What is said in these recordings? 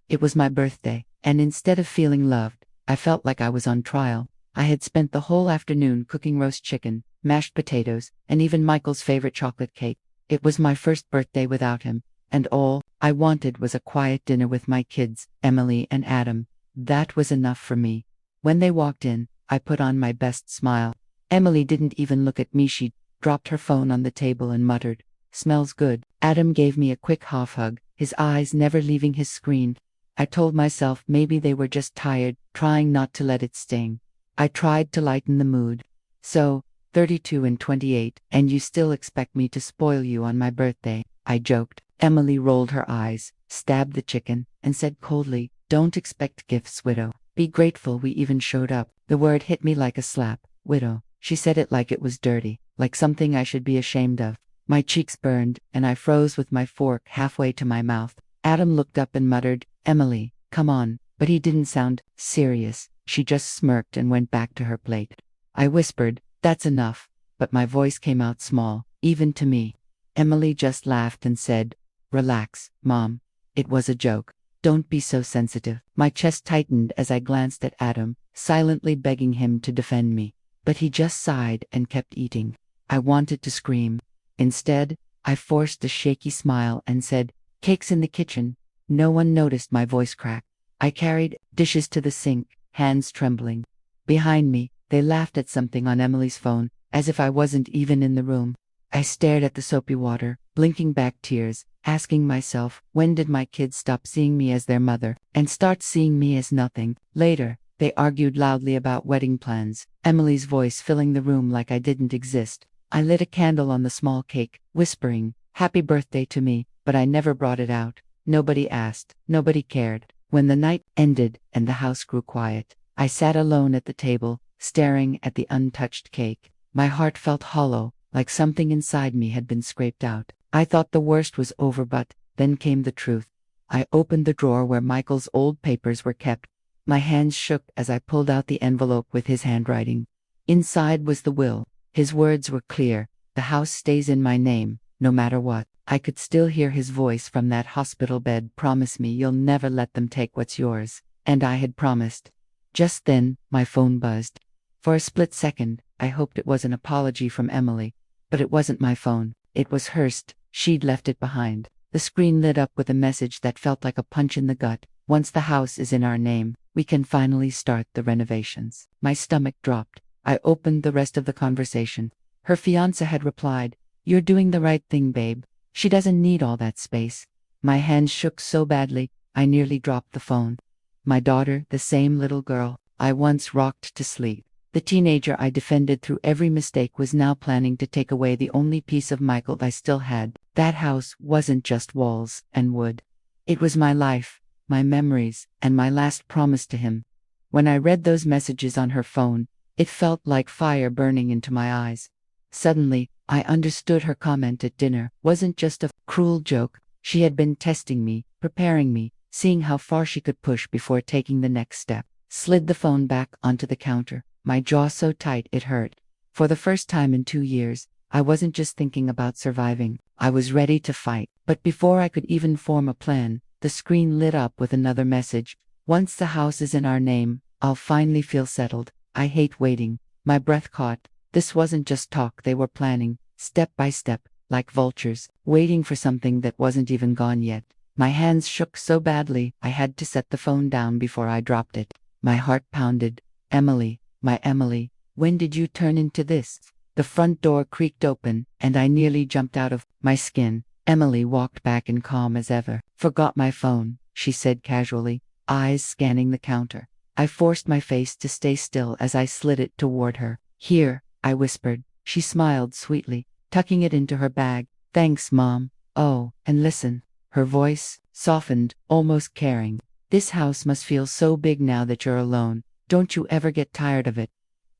It was my birthday, and instead of feeling loved, I felt like I was on trial. I had spent the whole afternoon cooking roast chicken, mashed potatoes, and even Michael's favorite chocolate cake. It was my first birthday without him, and all I wanted was a quiet dinner with my kids, Emily and Adam. That was enough for me. When they walked in, I put on my best smile. Emily didn't even look at me. She dropped her phone on the table and muttered, "Smells good." Adam gave me a quick half hug, his eyes never leaving his screen. I told myself maybe they were just tired, trying not to let it sting. I tried to lighten the mood. "So, 32 and 28, and you still expect me to spoil you on my birthday?" I joked. Emily rolled her eyes, stabbed the chicken, and said coldly, "Don't expect gifts, widow. Be grateful we even showed up." The word hit me like a slap. Widow. She said it like it was dirty, like something I should be ashamed of. My cheeks burned, and I froze with my fork halfway to my mouth. Adam looked up and muttered, "Emily, come on." But he didn't sound serious. She just smirked and went back to her plate. I whispered, "That's enough," but my voice came out small, even to me. Emily just laughed and said, "Relax, Mom. It was a joke. Don't be so sensitive." My chest tightened as I glanced at Adam, silently begging him to defend me. But he just sighed and kept eating. I wanted to scream. Instead, I forced a shaky smile and said, "Cake's in the kitchen." No one noticed my voice crack. I carried dishes to the sink, hands trembling. Behind me, they laughed at something on Emily's phone, as if I wasn't even in the room. I stared at the soapy water, blinking back tears, asking myself, when did my kids stop seeing me as their mother, and start seeing me as nothing? Later, they argued loudly about wedding plans, Emily's voice filling the room like I didn't exist. I lit a candle on the small cake, whispering, "Happy birthday" to me, but I never brought it out. Nobody asked, nobody cared. When the night ended and the house grew quiet, I sat alone at the table, staring at the untouched cake. My heart felt hollow, like something inside me had been scraped out. I thought the worst was over, but then came the truth. I opened the drawer where Michael's old papers were kept. My hands shook as I pulled out the envelope with his handwriting. Inside was the will. His words were clear: "The house stays in my name, no matter what." I could still hear his voice from that hospital bed, "Promise me you'll never let them take what's yours." And I had promised. Just then, my phone buzzed. For a split second, I hoped it was an apology from Emily. But it wasn't my phone. It was hers. She'd left it behind. The screen lit up with a message that felt like a punch in the gut. "Once the house is in our name, we can finally start the renovations." My stomach dropped. I opened the rest of the conversation. Her fiancé had replied, "You're doing the right thing, babe. She doesn't need all that space." My hands shook so badly, I nearly dropped the phone. My daughter, the same little girl I once rocked to sleep, the teenager I defended through every mistake, was now planning to take away the only piece of Michael I still had. That house wasn't just walls and wood. It was my life, my memories, and my last promise to him. When I read those messages on her phone, it felt like fire burning into my eyes. Suddenly, I understood her comment at dinner wasn't just a cruel joke. She had been testing me, preparing me, seeing how far she could push before taking the next step. Slid the phone back onto the counter, my jaw so tight it hurt. For the first time in 2 years, I wasn't just thinking about surviving. I was ready to fight. But before I could even form a plan, the screen lit up with another message. "Once the house is in our name, I'll finally feel settled. I hate waiting." My breath caught. This wasn't just talk. They were planning, step by step, like vultures, waiting for something that wasn't even gone yet. My hands shook so badly, I had to set the phone down before I dropped it. My heart pounded. "Emily, my Emily, when did you turn into this?" The front door creaked open, and I nearly jumped out of my skin. Emily walked back in calm as ever. "Forgot my phone," she said casually, eyes scanning the counter. I forced my face to stay still as I slid it toward her. "Here," I whispered. She smiled sweetly, tucking it into her bag. "Thanks, Mom. Oh, and listen." Her voice softened, almost caring. "This house must feel so big now that you're alone. Don't you ever get tired of it?"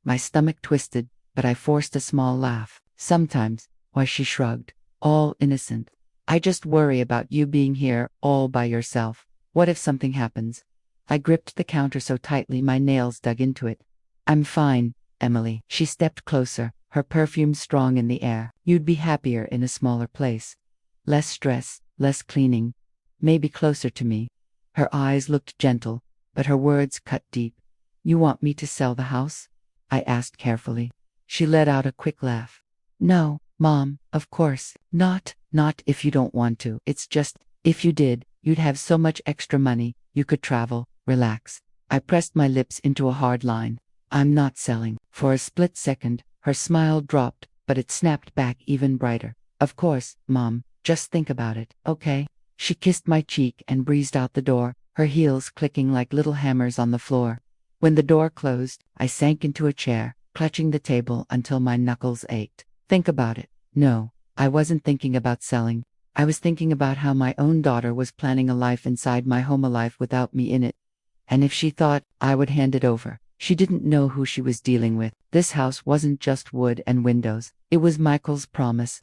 My stomach twisted, but I forced a small laugh. "Sometimes." Why, she shrugged. "All innocent. I just worry about you being here all by yourself. What if something happens?" I gripped the counter so tightly my nails dug into it. "I'm fine, Emily." She stepped closer, her perfume strong in the air. "You'd be happier in a smaller place. Less stress, less cleaning. Maybe closer to me." Her eyes looked gentle, but her words cut deep. You want me to sell the house? I asked carefully. She let out a quick laugh. No, Mom, of course not. Not if you don't want to. It's just, if you did, you'd have so much extra money, you could travel, relax. I pressed my lips into a hard line. I'm not selling. For a split second, her smile dropped, but it snapped back even brighter. Of course, Mom, just think about it, okay? She kissed my cheek and breezed out the door, her heels clicking like little hammers on the floor. When the door closed, I sank into a chair, clutching the table until my knuckles ached. Think about it. No, I wasn't thinking about selling. I was thinking about how my own daughter was planning a life inside my home, a life without me in it. And if she thought I would hand it over, she didn't know who she was dealing with. This house wasn't just wood and windows. It was Michael's promise.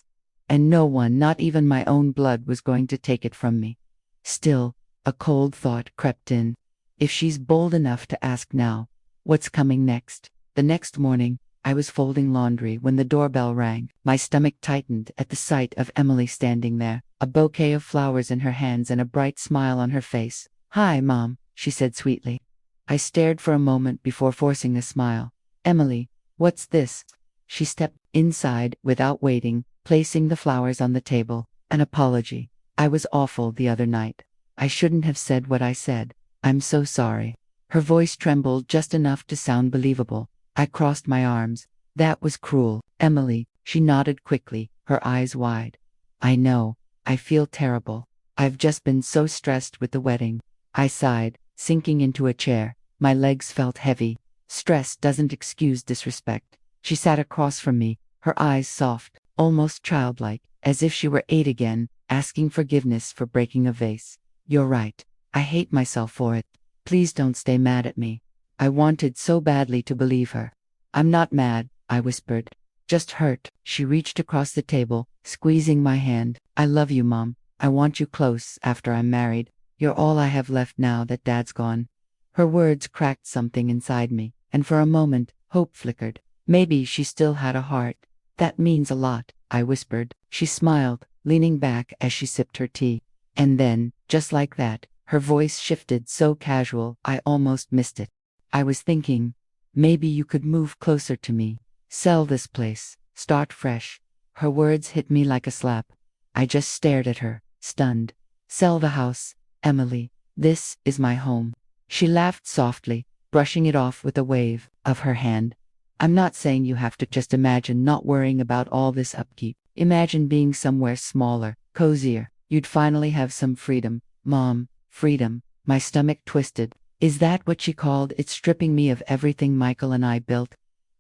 And no one, not even my own blood, was going to take it from me. Still, a cold thought crept in. If she's bold enough to ask now, what's coming next? The next morning, I was folding laundry when the doorbell rang. My stomach tightened at the sight of Emily standing there, a bouquet of flowers in her hands and a bright smile on her face. Hi, Mom, she said sweetly. I stared for a moment before forcing a smile. Emily, what's this? She stepped inside without waiting, placing the flowers on the table. An apology. I was awful the other night. I shouldn't have said what I said. I'm so sorry. Her voice trembled just enough to sound believable. I crossed my arms. That was cruel. Emily, she nodded quickly, her eyes wide. I know. I feel terrible. I've just been so stressed with the wedding. I sighed, sinking into a chair. My legs felt heavy. Stress doesn't excuse disrespect. She sat across from me, her eyes soft, almost childlike, as if she were 8 again, asking forgiveness for breaking a vase. You're right. I hate myself for it. Please don't stay mad at me. I wanted so badly to believe her. I'm not mad, I whispered. Just hurt. She reached across the table, squeezing my hand. I love you, Mom. I want you close after I'm married. You're all I have left now that Dad's gone. Her words cracked something inside me, and for a moment, hope flickered. Maybe she still had a heart. That means a lot, I whispered. She smiled, leaning back as she sipped her tea. And then, just like that, her voice shifted so casual I almost missed it. I was thinking, maybe you could move closer to me. Sell this place. Start fresh. Her words hit me like a slap. I just stared at her, stunned. Sell the house, Emily. This is my home. She laughed softly, brushing it off with a wave of her hand. I'm not saying you have to. Just imagine not worrying about all this upkeep. Imagine being somewhere smaller, cozier. You'd finally have some freedom. Mom, freedom. My stomach twisted. Is that what she called it, stripping me of everything Michael and I built?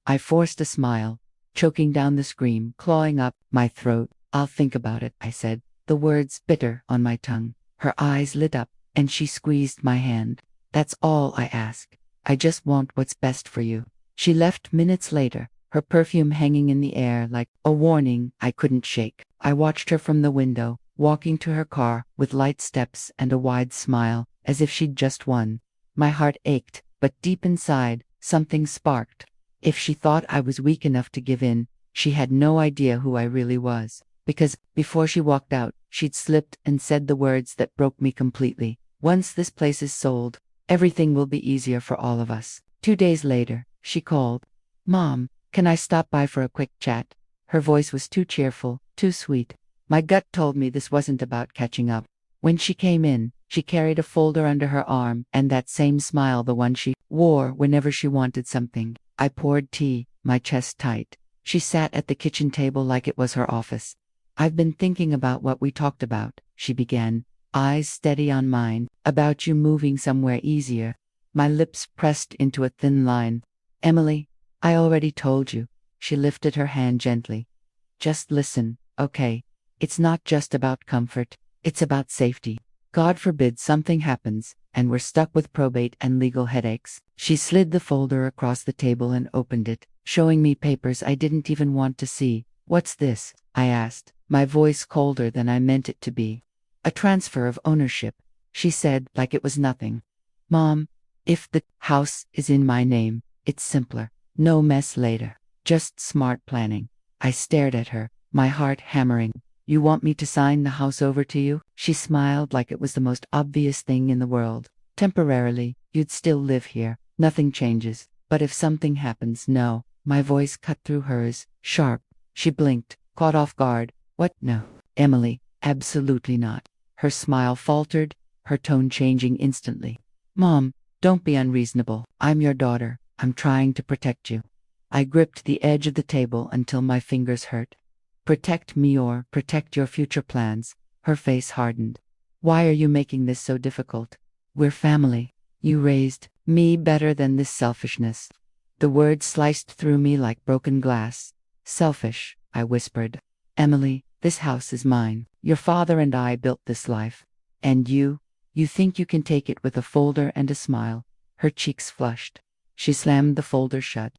I forced a smile, choking down the scream, clawing up my throat. I'll think about it, I said, the words bitter on my tongue. Her eyes lit up, and she squeezed my hand. That's all I ask. I just want what's best for you. She left minutes later, her perfume hanging in the air like a warning I couldn't shake. I watched her from the window, walking to her car with light steps and a wide smile, as if she'd just won. My heart ached, but deep inside, something sparked. If she thought I was weak enough to give in, she had no idea who I really was. Because, before she walked out, she'd slipped and said the words that broke me completely. Once this place is sold, everything will be easier for all of us. 2 days later, she called. Mom, can I stop by for a quick chat? Her voice was too cheerful, too sweet. My gut told me this wasn't about catching up. When she came in, she carried a folder under her arm and that same smile, the one she wore whenever she wanted something. I poured tea, my chest tight. She sat at the kitchen table like it was her office. I've been thinking about what we talked about, she began, eyes steady on mine, about you moving somewhere easier. My lips pressed into a thin line. Emily, I already told you. She lifted her hand gently. Just listen, okay? It's not just about comfort, it's about safety. God forbid something happens, and we're stuck with probate and legal headaches. She slid the folder across the table and opened it, showing me papers I didn't even want to see. What's this? I asked, my voice colder than I meant it to be. A transfer of ownership, she said like it was nothing. Mom, if the house is in my name, it's simpler. No mess later. Just smart planning. I stared at her, my heart hammering. You want me to sign the house over to you? She smiled like it was the most obvious thing in the world. Temporarily, you'd still live here. Nothing changes. But if something happens, no. My voice cut through hers, sharp. She blinked, caught off guard. What? No. Emily, absolutely not. Her smile faltered, her tone changing instantly. Mom, don't be unreasonable. I'm your daughter. I'm trying to protect you. I gripped the edge of the table until my fingers hurt. Protect me or protect your future plans. Her face hardened. Why are you making this so difficult? We're family. You raised me better than this selfishness. The words sliced through me like broken glass. Selfish, I whispered. Emily, this house is mine. Your father and I built this life. And you think you can take it with a folder and a smile. Her cheeks flushed. She slammed the folder shut.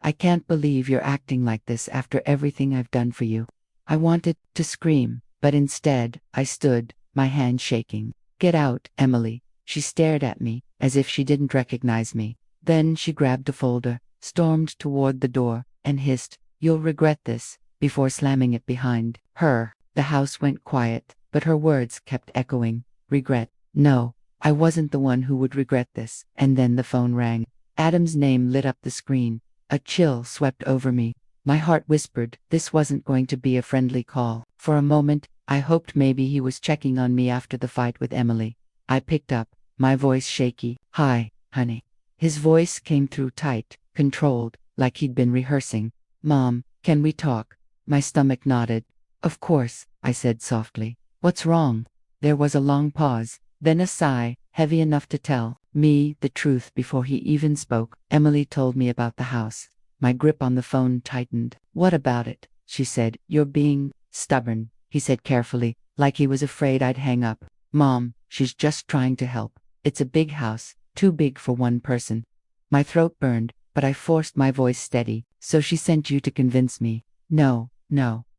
I can't believe you're acting like this after everything I've done for you. I wanted to scream, but instead, I stood, my hand shaking. Get out, Emily. She stared at me, as if she didn't recognize me. Then she grabbed a folder, stormed toward the door, and hissed, You'll regret this, before slamming it behind her. The house went quiet, but her words kept echoing. Regret. No, I wasn't the one who would regret this. And then the phone rang. Adam's name lit up the screen. A chill swept over me. My heart whispered, this wasn't going to be a friendly call. For a moment, I hoped maybe he was checking on me after the fight with Emily. I picked up, my voice shaky. Hi, honey. His voice came through tight, controlled, like he'd been rehearsing. Mom, can we talk? My stomach nodded. Of course, I said softly. What's wrong? There was a long pause, then a sigh, heavy enough to tell me the truth before he even spoke. Emily told me about the house. My grip on the phone tightened. What about it? She said. You're being stubborn, he said carefully, like he was afraid I'd hang up. Mom, she's just trying to help. It's a big house, too big for one person. My throat burned, but I forced my voice steady. So she sent you to convince me. No,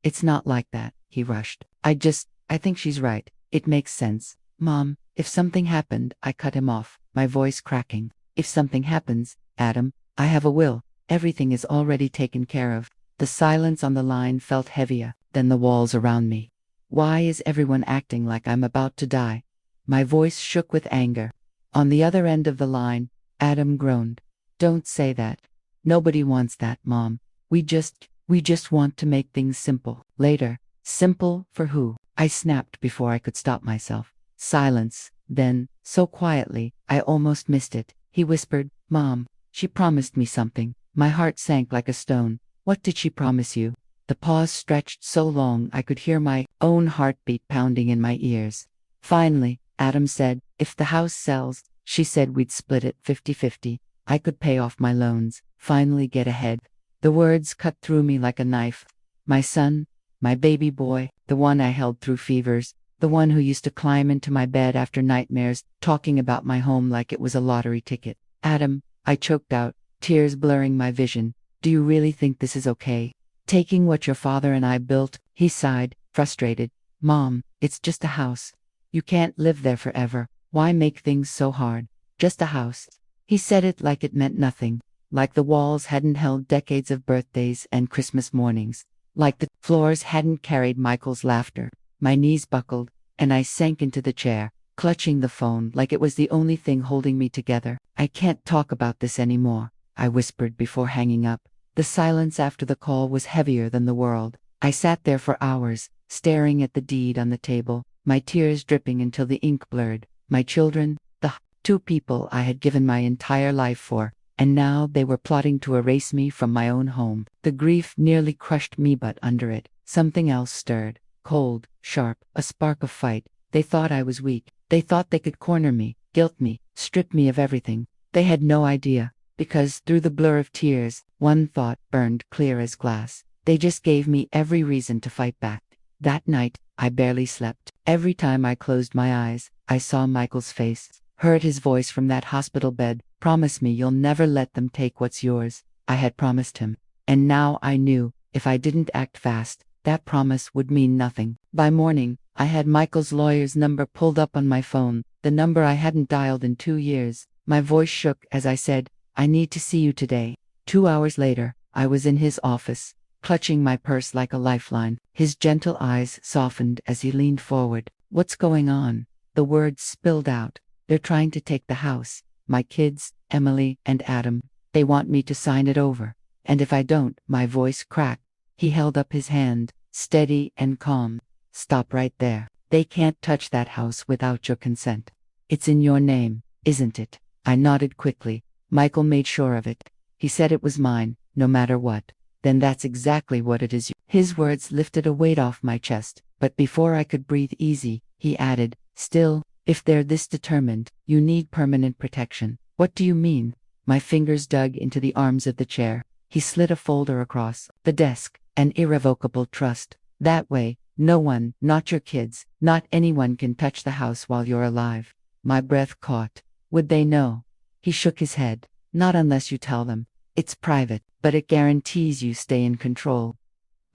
it's not like that, he rushed. I think she's right. It makes sense. Mom, if something happened, I cut him off, my voice cracking. If something happens, Adam, I have a will. Everything is already taken care of. The silence on the line felt heavier than the walls around me. Why is everyone acting like I'm about to die? My voice shook with anger. On the other end of the line, Adam groaned. Don't say that. Nobody wants that, Mom. We just want to make things simple. Later. Simple for who? I snapped before I could stop myself. Silence. Then, so quietly, I almost missed it. He whispered, Mom, she promised me something. My heart sank like a stone. What did she promise you? The pause stretched so long I could hear my own heartbeat pounding in my ears. Finally, Adam said, if the house sells, she said we'd split it 50-50. I could pay off my loans, finally get ahead. The words cut through me like a knife. My son, my baby boy, the one I held through fevers, the one who used to climb into my bed after nightmares, talking about my home like it was a lottery ticket. Adam, I choked out, tears blurring my vision. Do you really think this is okay? Taking what your father and I built, he sighed, frustrated. Mom, it's just a house. You can't live there forever. Why make things so hard? Just a house. He said it like it meant nothing, like the walls hadn't held decades of birthdays and Christmas mornings, like the floors hadn't carried Michael's laughter. My knees buckled, and I sank into the chair, clutching the phone like it was the only thing holding me together. I can't talk about this anymore, I whispered before hanging up. The silence after the call was heavier than the world. I sat there for hours, staring at the deed on the table, my tears dripping until the ink blurred. My children, the two people I had given my entire life for, and now they were plotting to erase me from my own home. The grief nearly crushed me, but under it, something else stirred. Cold, sharp, a spark of fight. They thought I was weak. They thought they could corner me, guilt me, strip me of everything. They had no idea, because through the blur of tears, one thought burned clear as glass. They just gave me every reason to fight back. That night, I barely slept. Every time I closed my eyes, I saw Michael's face, heard his voice from that hospital bed. Promise me you'll never let them take what's yours. I had promised him. And now I knew, if I didn't act fast, that promise would mean nothing. By morning, I had Michael's lawyer's number pulled up on my phone, the number I hadn't dialed in 2 years. My voice shook as I said, I need to see you today. 2 hours later, I was in his office. clutching my purse like a lifeline. His gentle eyes softened as he leaned forward. What's going on? The words spilled out. They're trying to take the house. My kids, Emily and Adam. They want me to sign it over. And if I don't, my voice cracked. He held up his hand, steady and calm. Stop right there. They can't touch that house without your consent. It's in your name, isn't it? I nodded quickly. Michael made sure of it. He said it was mine, no matter what. Then that's exactly what it is. His words lifted a weight off my chest, but before I could breathe easy, he added, still, if they're this determined, you need permanent protection. What do you mean? My fingers dug into the arms of the chair. He slid a folder across the desk. An irrevocable trust. That way, no one, not your kids, not anyone can touch the house while you're alive. My breath caught. Would they know? He shook his head. Not unless you tell them. It's private, but it guarantees you stay in control.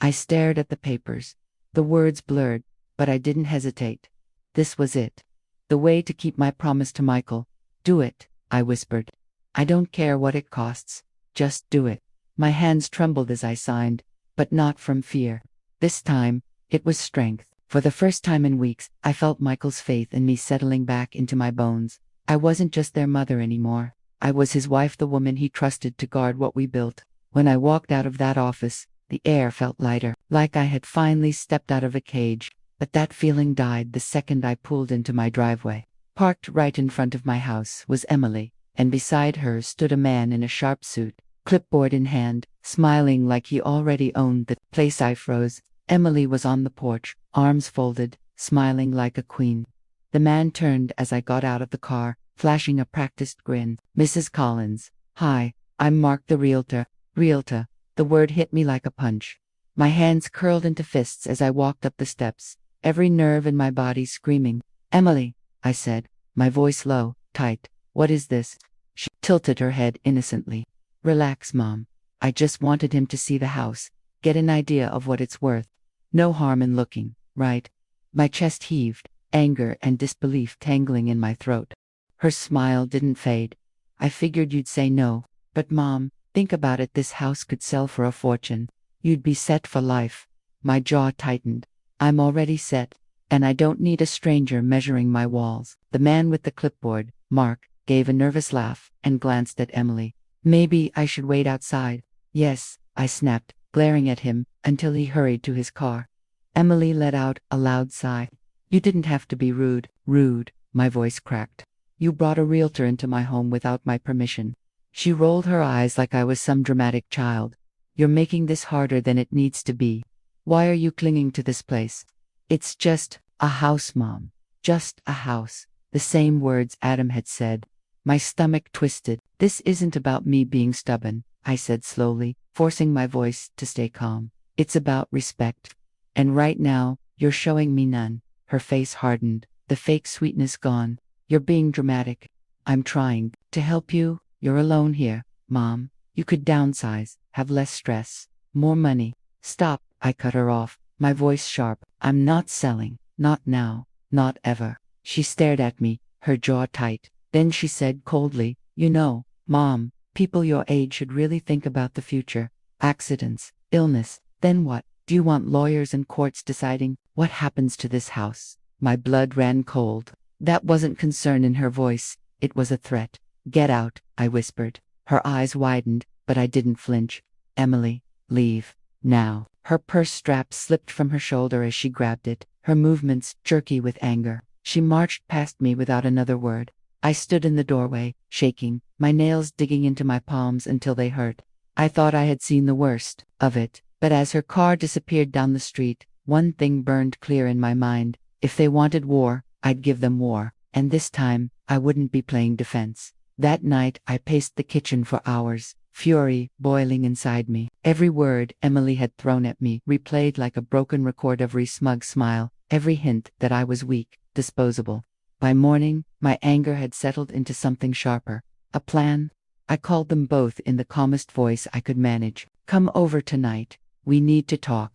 I stared at the papers. The words blurred, but I didn't hesitate. This was it. The way to keep my promise to Michael. Do it, I whispered. I don't care what it costs. Just do it. My hands trembled as I signed, but not from fear. This time, it was strength. For the first time in weeks, I felt Michael's faith in me settling back into my bones. I wasn't just their mother anymore. I was his wife, the woman he trusted to guard what we built. When I walked out of that office, the air felt lighter, like I had finally stepped out of a cage. But that feeling died the second I pulled into my driveway. Parked right in front of my house was Emily, and beside her stood a man in a sharp suit, clipboard in hand, smiling like he already owned the place. I froze. Emily was on the porch, arms folded, smiling like a queen. The man turned as I got out of the car, flashing a practiced grin. Mrs. Collins. Hi, I'm Mark the realtor. Realtor. The word hit me like a punch. My hands curled into fists as I walked up the steps, every nerve in my body screaming. Emily, I said, my voice low, tight. What is this? She tilted her head innocently. Relax, Mom. I just wanted him to see the house, get an idea of what it's worth. No harm in looking, right? My chest heaved, anger and disbelief tangling in my throat. Her smile didn't fade. I figured you'd say no, but Mom, think about it, this house could sell for a fortune. You'd be set for life. My jaw tightened. I'm already set, and I don't need a stranger measuring my walls. The man with the clipboard, Mark, gave a nervous laugh and glanced at Emily. Maybe I should wait outside. Yes, I snapped, glaring at him, until he hurried to his car. Emily let out a loud sigh. You didn't have to be rude. Rude, my voice cracked. You brought a realtor into my home without my permission. She rolled her eyes like I was some dramatic child. You're making this harder than it needs to be. Why are you clinging to this place? It's just a house, Mom. Just a house. The same words Adam had said. My stomach twisted. This isn't about me being stubborn, I said slowly, forcing my voice to stay calm. It's about respect. And right now, you're showing me none. Her face hardened, the fake sweetness gone. You're being dramatic. I'm trying to help you. You're alone here, Mom. You could downsize, have less stress, more money. Stop, I cut her off, my voice sharp. I'm not selling. Not now. Not ever. She stared at me, her jaw tight. Then she said coldly, you know, Mom, people your age should really think about the future. Accidents, illness. Then what? Do you want lawyers and courts deciding what happens to this house? My blood ran cold. That wasn't concern in her voice. It was a threat. Get out, I whispered. Her eyes widened, but I didn't flinch. Emily, leave. Now. Her purse strap slipped from her shoulder as she grabbed it, her movements jerky with anger. She marched past me without another word. I stood in the doorway, shaking, my nails digging into my palms until they hurt. I thought I had seen the worst of it, but as her car disappeared down the street, one thing burned clear in my mind. If they wanted war, I'd give them war, and this time, I wouldn't be playing defense. That night, I paced the kitchen for hours, fury boiling inside me. Every word Emily had thrown at me replayed like a broken record, every smug smile, every hint that I was weak, disposable. By morning, my anger had settled into something sharper. A plan? I called them both in the calmest voice I could manage. Come over tonight. We need to talk.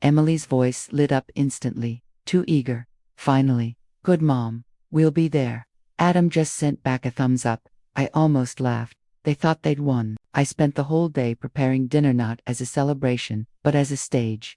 Emily's voice lit up instantly, too eager. Finally. Good, Mom. We'll be there. Adam just sent back a thumbs up. I almost laughed. They thought they'd won. I spent the whole day preparing dinner not as a celebration, but as a stage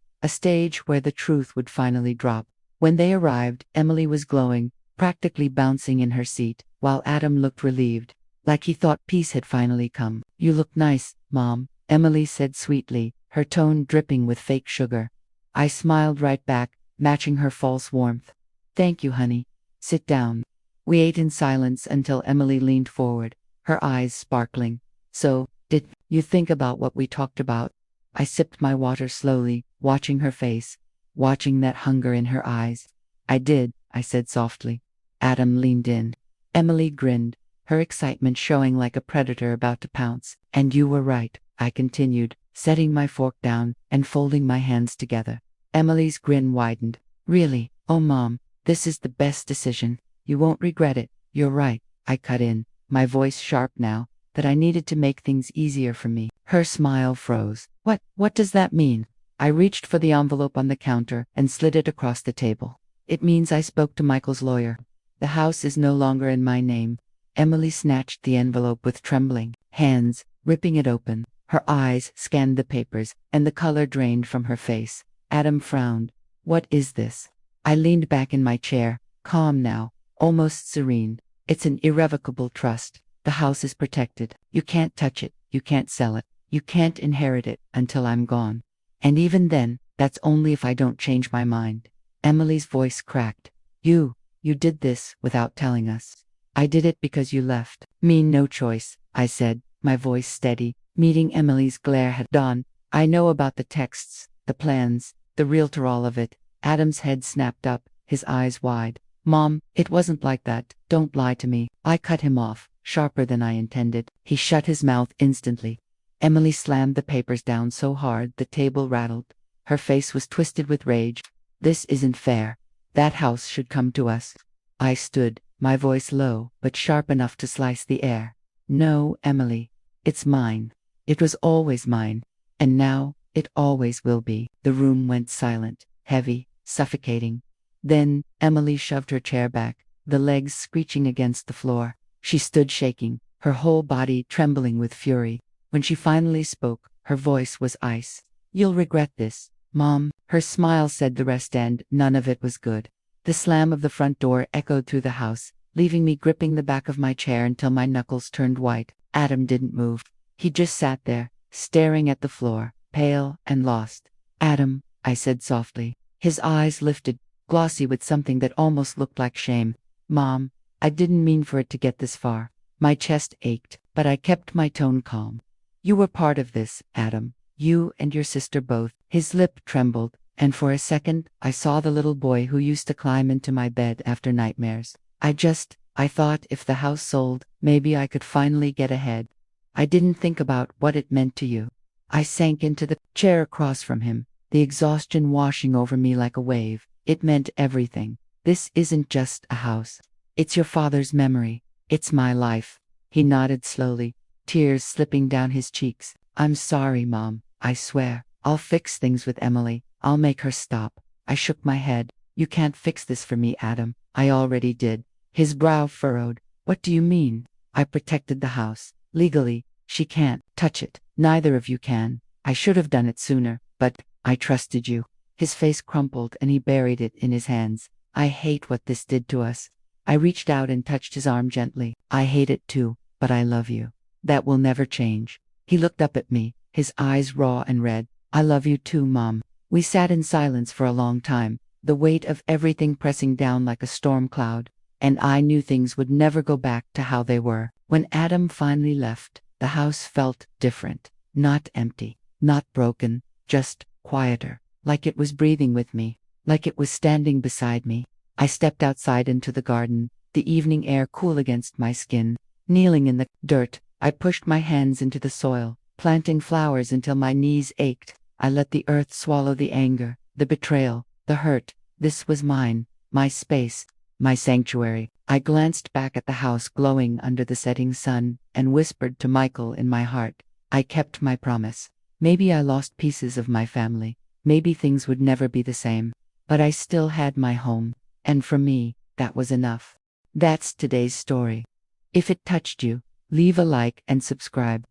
where the truth would finally drop. When they arrived, Emily was glowing, practically bouncing in her seat, while Adam looked relieved, like he thought peace had finally come. "You look nice, Mom," Emily said sweetly, her tone dripping with fake sugar. I smiled right back, matching her false warmth. "Thank you, honey. Sit down." We ate in silence until Emily leaned forward, her eyes sparkling. "So, did you think about what we talked about?" I sipped my water slowly, watching her face, watching that hunger in her eyes. "I did," I said softly. Adam leaned in. Emily grinned, her excitement showing like a predator about to pounce. "And you were right," I continued, setting my fork down and folding my hands together. Emily's grin widened. "Really? Oh, Mom, this is the best decision. You won't regret it." "You're right," I cut in, my voice sharp now, that I needed to make things easier for me. Her smile froze. What does that mean?" I reached for the envelope on the counter and slid it across the table. "It means I spoke to Michael's lawyer. The house is no longer in my name." Emily snatched the envelope with trembling hands, ripping it open. Her eyes scanned the papers, and the color drained from her face. Adam frowned. "What is this?" I leaned back in my chair, calm now, almost serene. "It's an irrevocable trust. The house is protected. You can't touch it, you can't sell it, you can't inherit it until I'm gone. And even then, that's only if I don't change my mind." Emily's voice cracked. You did this without telling us." "I did it because you left me no choice," I said, my voice steady. Meeting Emily's glare had dawned. "I know about the texts, the plans, the realtor, all of it." Adam's head snapped up, his eyes wide. "Mom, it wasn't like that. Don't lie to me." I cut him off, sharper than I intended. He shut his mouth instantly. Emily slammed the papers down so hard the table rattled. Her face was twisted with rage. "This isn't fair. That house should come to us." I stood, my voice low, but sharp enough to slice the air. "No, Emily. It's mine. It was always mine. And now, it always will be." The room went silent, heavy, suffocating. Then, Emily shoved her chair back, the legs screeching against the floor. She stood shaking, her whole body trembling with fury. When she finally spoke, her voice was ice. "You'll regret this, Mom." Her smile said the rest, and none of it was good. The slam of the front door echoed through the house, leaving me gripping the back of my chair until my knuckles turned white. Adam didn't move. He just sat there, staring at the floor, pale and lost. "Adam," I said softly. His eyes lifted, glossy with something that almost looked like shame. "Mom, I didn't mean for it to get this far." My chest ached, but I kept my tone calm. "You were part of this, Adam. You and your sister both." His lip trembled, and for a second, I saw the little boy who used to climb into my bed after nightmares. I thought if the house sold, maybe I could finally get ahead. I didn't think about what it meant to you. I sank into the chair across from him, the exhaustion washing over me like a wave. "It meant everything. This isn't just a house. It's your father's memory. It's my life." He nodded slowly, tears slipping down his cheeks. "I'm sorry, Mom. I swear. I'll fix things with Emily. I'll make her stop." I shook my head. "You can't fix this for me, Adam. I already did." His brow furrowed. "What do you mean?" "I protected the house. Legally, she can't touch it. Neither of you can. I should have done it sooner, but I trusted you." His face crumpled and he buried it in his hands. "I hate what this did to us." I reached out and touched his arm gently. "I hate it too, but I love you. That will never change." He looked up at me, his eyes raw and red. "I love you too, Mom." We sat in silence for a long time, the weight of everything pressing down like a storm cloud, and I knew things would never go back to how they were. When Adam finally left, the house felt different. Not empty, not broken, just quieter, like it was breathing with me, like it was standing beside me. I stepped outside into the garden, the evening air cool against my skin. Kneeling in the dirt, I pushed my hands into the soil, planting flowers until my knees ached. I let the earth swallow the anger, the betrayal, the hurt. This was mine, my space, my sanctuary. I glanced back at the house glowing under the setting sun, and whispered to Michael in my heart, "I kept my promise." Maybe I lost pieces of my family, maybe things would never be the same, but I still had my home, and for me, that was enough. That's today's story. If it touched you, Leave a like and subscribe.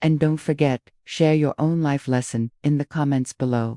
And don't forget, share your own life lesson in the comments below.